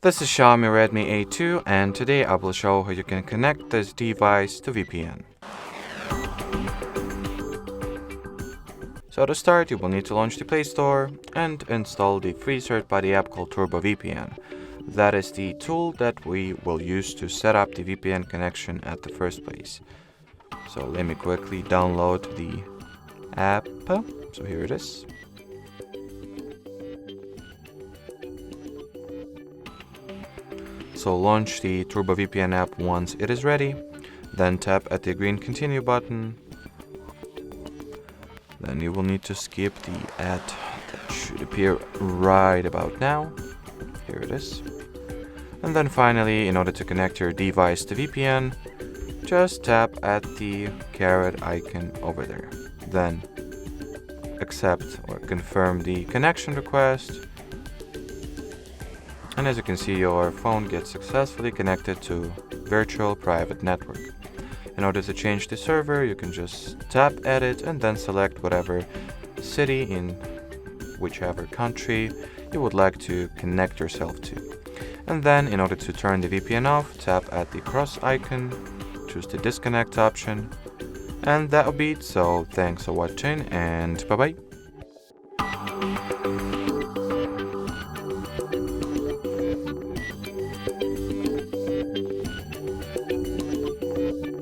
This is Xiaomi Redmi A2 and today I will show how you can connect this device to VPN. So to start, you will need to launch the Play Store and install the free third-party app called Turbo VPN. That is the tool that we will use to set up the VPN connection at the first place. So let me quickly download the app. So here it is. So launch the Turbo VPN app once it is ready, then tap at the green continue button. Then you will need to skip the ad that should appear right about now. Here it is. And then finally, in order to connect your device to VPN, just tap at the caret icon over there. Then accept or confirm the connection request. And as you can see, your phone gets successfully connected to virtual private network. In order to change the server, you can just tap at it and then select whatever city in whichever country you would like to connect yourself to. And then in order to turn the VPN off, tap at the cross icon, choose the disconnect option, and that'll be it. So thanks for watching and bye bye.